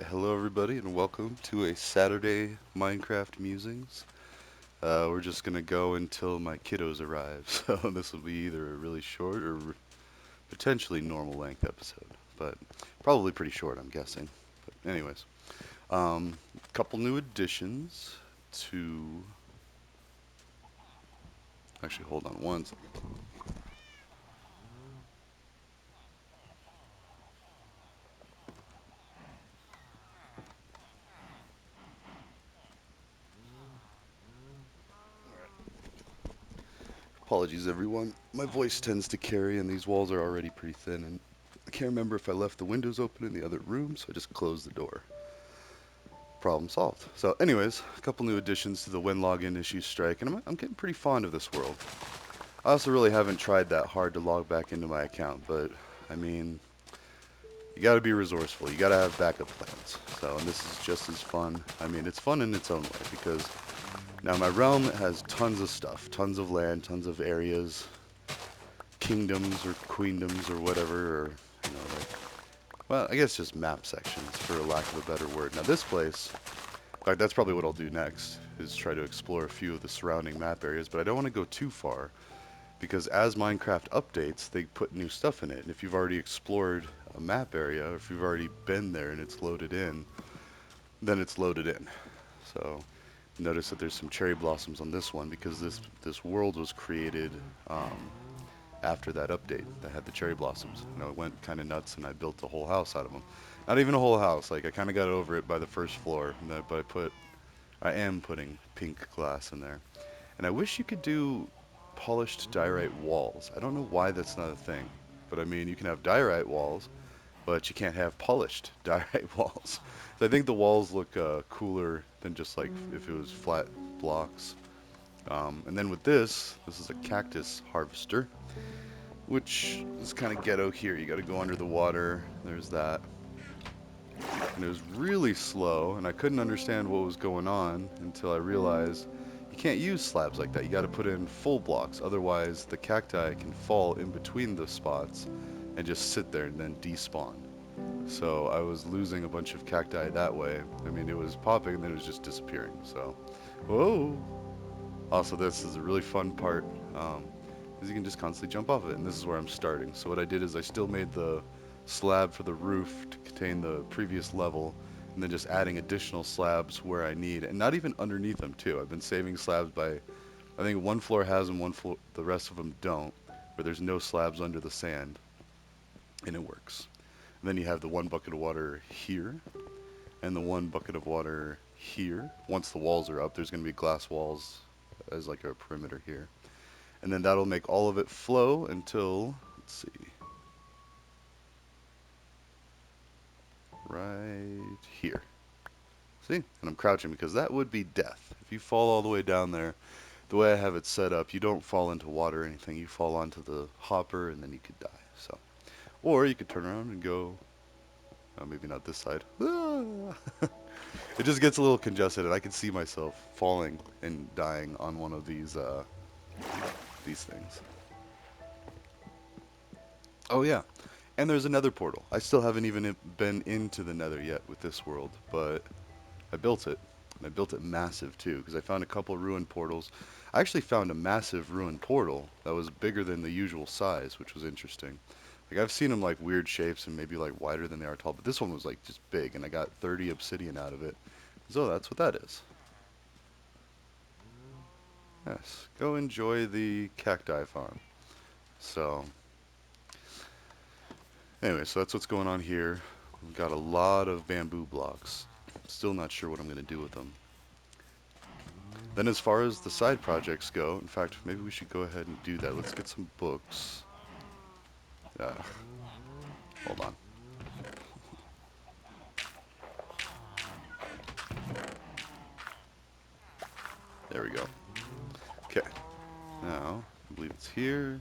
Hello everybody and welcome to a Saturday Minecraft Musings. We're just gonna go until my kiddos arrive, so this will be either a really short or potentially normal length episode, but probably pretty short, I'm guessing. But anyways, couple new additions to. Actually, hold on one second. Apologies, everyone. My voice tends to carry, and these walls are already pretty thin, and I can't remember if I left the windows open in the other room, so I just closed the door. Problem solved. So anyways, a couple new additions to the when login issues strike, and I'm getting pretty fond of this world. I also really haven't tried that hard to log back into my account, but I mean, you gotta be resourceful. You gotta have backup plans. So, and this is just as fun. I mean, it's fun in its own way because now my realm has tons of stuff, tons of land, tons of areas, kingdoms or queendoms or whatever, or like, well, I guess just map sections for lack of a better word. Now this place, in fact, that's probably what I'll do next, is try to explore a few of the surrounding map areas, but I don't want to go too far, because as Minecraft updates, they put new stuff in it, and if you've already explored a map area, or if you've already been there and it's loaded in, then it's loaded in. So, notice that there's some cherry blossoms on this one, because this world was created after that update that had the cherry blossoms. And I went kind of nuts and I built a whole house out of them. Not even a whole house, like I kind of got over it by the first floor, but I am putting pink glass in there. And I wish you could do polished diorite walls. I don't know why that's not a thing. But I mean, you can have diorite walls, but you can't have polished diorite walls. So I think the walls look cooler than just like if it was flat blocks. And then with this is a cactus harvester, which is kind of ghetto here. You got to go under the water. There's that. And it was really slow, and I couldn't understand what was going on until I realized you can't use slabs like that. You got to put in full blocks, otherwise the cacti can fall in between the spots and just sit there and then despawn. So I was losing a bunch of cacti that way. I mean, it was popping and then it was just disappearing. So, whoa! Also, this is a really fun part, is you can just constantly jump off of it, and this is where I'm starting. So what I did is I still made the slab for the roof to contain the previous level, and then just adding additional slabs where I need, and not even underneath them too. I've been saving slabs by, I think one floor has them, one floor, the rest of them don't, where there's no slabs under the sand, and it works. And then you have the one bucket of water here, and the one bucket of water here. Once the walls are up, there's going to be glass walls as like a perimeter here. And then that'll make all of it flow until, let's see, right here. See? And I'm crouching because that would be death. If you fall all the way down there, the way I have it set up, you don't fall into water or anything. You fall onto the hopper and then you could die. So, or you could turn around and go, maybe not this side. It just gets a little congested, and I can see myself falling and dying on one of these things. Oh yeah, and there's another portal. I still haven't even been into the nether yet with this world, but I built it. And I built it massive too, because I found a couple ruined portals. I actually found a massive ruined portal that was bigger than the usual size, which was interesting. Like I've seen them like weird shapes and maybe like wider than they are tall, but this one was like just big, and I got 30 obsidian out of it. So that's what that is. Yes, go enjoy the cacti farm. So, anyway, so that's what's going on here. We've got a lot of bamboo blocks. Still not sure what I'm going to do with them. Then as far as the side projects go, in fact, maybe we should go ahead and do that. Let's get some books. Uh, hold on. There we go. Okay. Now, I believe it's here.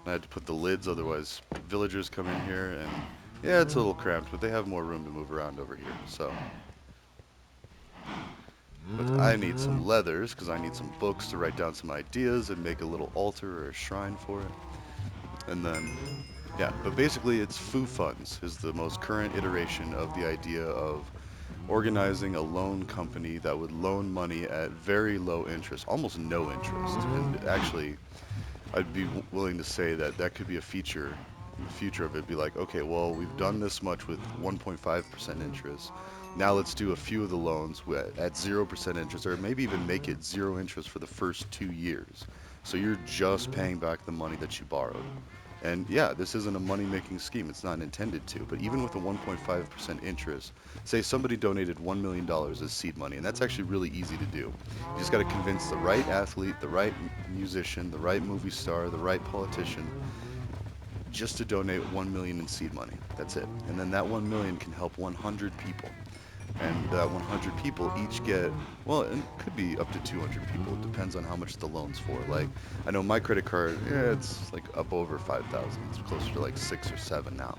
I had to put the lids, otherwise villagers come in here and yeah, it's a little cramped, but they have more room to move around over here. So, but I need some leathers because I need some books to write down some ideas and make a little altar or a shrine for it. And then Yeah, but basically it's Foo Funds is the most current iteration of the idea of organizing a loan company that would loan money at very low interest, almost no interest. And actually, I'd be willing to say that that could be a feature in the future of it. Be like, okay, well, we've done this much with 1.5% interest. Now let's do a few of the loans at 0% interest, or maybe even make it zero interest for the first 2 years. So you're just paying back the money that you borrowed. And yeah, this isn't a money making scheme. It's not intended to. But even with a 1.5% interest, say somebody donated $1 million as seed money, and that's actually really easy to do. You just got to convince the right athlete, the right musician, the right movie star, the right politician just to donate 1 million in seed money. That's it. And then that 1 million can help 100 people, and that 100 people each get, well, it could be up to 200 people. It depends on how much the loan's for. Like, I know my credit card, yeah, it's like up over 5,000. It's closer to like 6 or 7 now.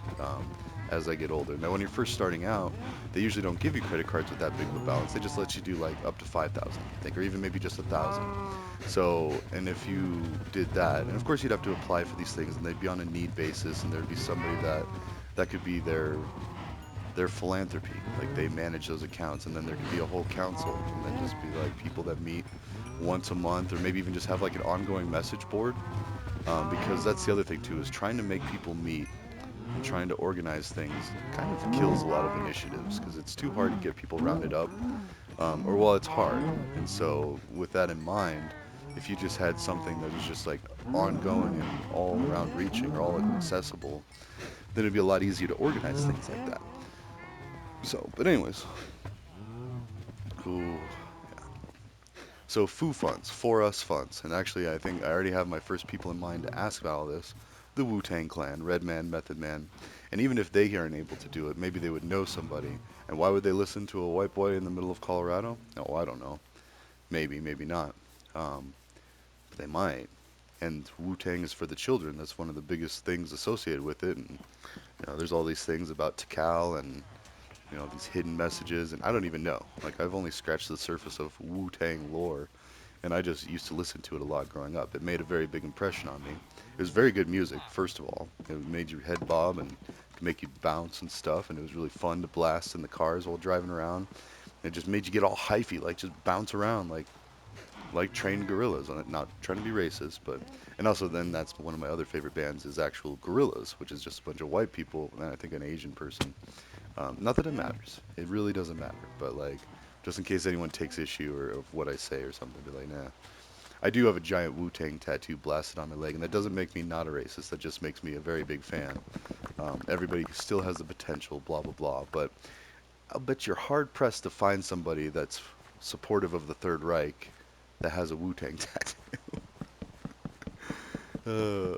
As I get older. Now, when you're first starting out, they usually don't give you credit cards with that big of a balance. They just let you do like up to 5,000, I think, or even maybe just 1,000. So, and if you did that, and of course you'd have to apply for these things, and they'd be on a need basis, and there'd be somebody that could be their philanthropy. Like they manage those accounts, and then there could be a whole council, and then just be like people that meet once a month, or maybe even just have like an ongoing message board. Because that's the other thing too, is trying to make people meet and trying to organize things kind of kills a lot of initiatives because it's too hard to get people rounded up. Or well, it's hard. And so with that in mind, if you just had something that was just like ongoing and all around reaching or all accessible, then it'd be a lot easier to organize things like that. So, but anyways, ooh, so Foo Funds, For Us Funds, and actually I think I already have my first people in mind to ask about all this. The Wu-Tang Clan, Redman, Method Man, and even if they aren't able to do it, maybe they would know somebody. And why would they listen to a white boy in the middle of Colorado? Oh, I don't know. Maybe, maybe not. Um, but they might. And Wu-Tang is for the children. That's one of the biggest things associated with it. And there's all these things about Tikal and these hidden messages, and I don't even know. Like I've only scratched the surface of Wu-Tang lore, and I just used to listen to it a lot growing up. It made a very big impression on me. It was very good music, first of all. It made your head bob and could make you bounce and stuff, and it was really fun to blast in the cars while driving around. It just made you get all hyphy, like just bounce around like trained gorillas on it. Not trying to be racist, but and also then that's one of my other favorite bands is actual Gorillas, which is just a bunch of white people and I think an Asian person. Not that it matters. It really doesn't matter. But like, just in case anyone takes issue or of what I say or something, be like, nah. I do have a giant Wu-Tang tattoo blasted on my leg, and that doesn't make me not a racist. That just makes me a very big fan. Everybody still has the potential, blah blah blah. But I'll bet you're hard pressed to find somebody that's supportive of the Third Reich that has a Wu-Tang tattoo. Uh,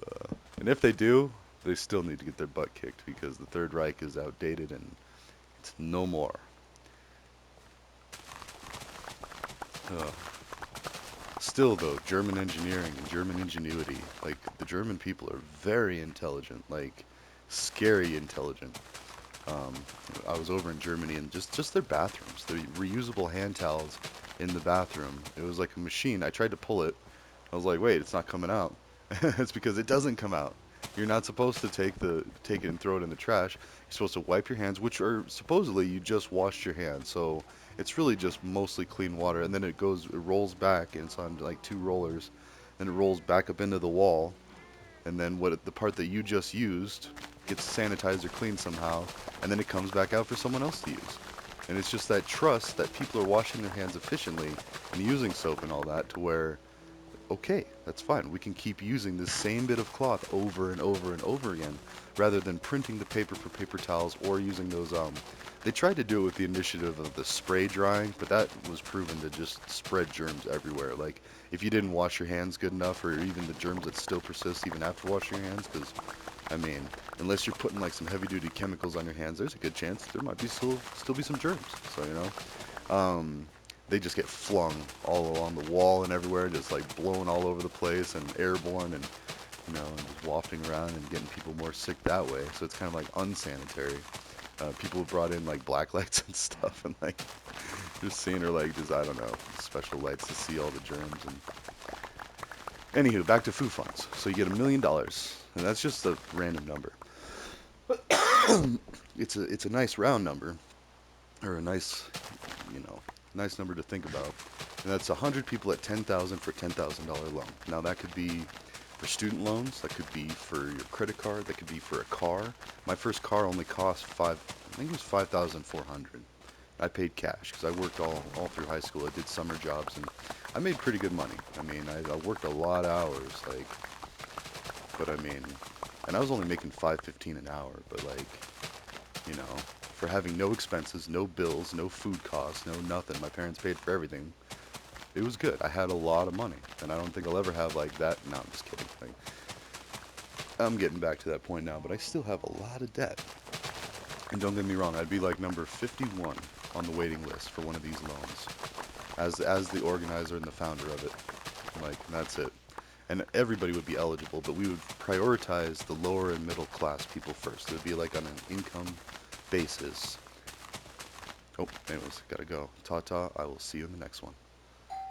and if they do, they still need to get their butt kicked because the Third Reich is outdated and it's no more. Uh, Still, though, German engineering and German ingenuity, like the German people are very intelligent, like scary intelligent. Um, I was over in Germany and just their bathrooms, the reusable hand towels in the bathroom. It was like a machine. I tried to pull it. I was like, wait, it's not coming out. It's because it doesn't come out. You're not supposed to take it and throw it in the trash. You're supposed to wipe your hands, which are supposedly you just washed your hands. So it's really just mostly clean water, and then it rolls back, and it's on like two rollers. Then it rolls back up into the wall, and then the part that you just used gets sanitized or cleaned somehow, and then it comes back out for someone else to use. And it's just that trust that people are washing their hands efficiently and using soap and all that to where okay, that's fine. We can keep using this same bit of cloth over and over and over again rather than printing the paper for paper towels or using those they tried to do it with the initiative of the spray drying, but that was proven to just spread germs everywhere. Like if you didn't wash your hands good enough or even the germs that still persist even after washing your hands cuz I mean, unless you're putting like some heavy duty chemicals on your hands, there's a good chance there might be still be some germs. So, they just get flung all along the wall and everywhere, just like blown all over the place and airborne and just wafting around and getting people more sick that way. So it's kind of like unsanitary. People brought in like black lights and stuff and like just seeing her like just I don't know special lights to see all the germs and anywho back to Foo Funds. So you get $1 million and that's just a random number. It's a nice round number, or a nice, you know, nice number to think about. And that's 100 people at 10,000 for $10,000 loan. Now that could be for student loans, that could be for your credit card, that could be for a car. My first car only cost I think it was 5,400. I paid cash because I worked all through high school. I did summer jobs and I made pretty good money. I mean, I worked a lot of hours, like, but I mean, and I was only making 5.15 an hour, but like, you know, for having no expenses, no bills, no food costs, no nothing. My parents paid for everything. It was good. I had a lot of money, and I don't think I'll ever have like that. No, I'm just kidding. Like, I'm getting back to that point now, but I still have a lot of debt. And don't get me wrong, I'd be like number 51 on the waiting list for one of these loans, as the organizer and the founder of it. Like, that's it. And everybody would be eligible, but we would prioritize the lower and middle class people first. It would be like on an income basis. Oh, anyways, gotta go. Ta ta. I will see you in the next one.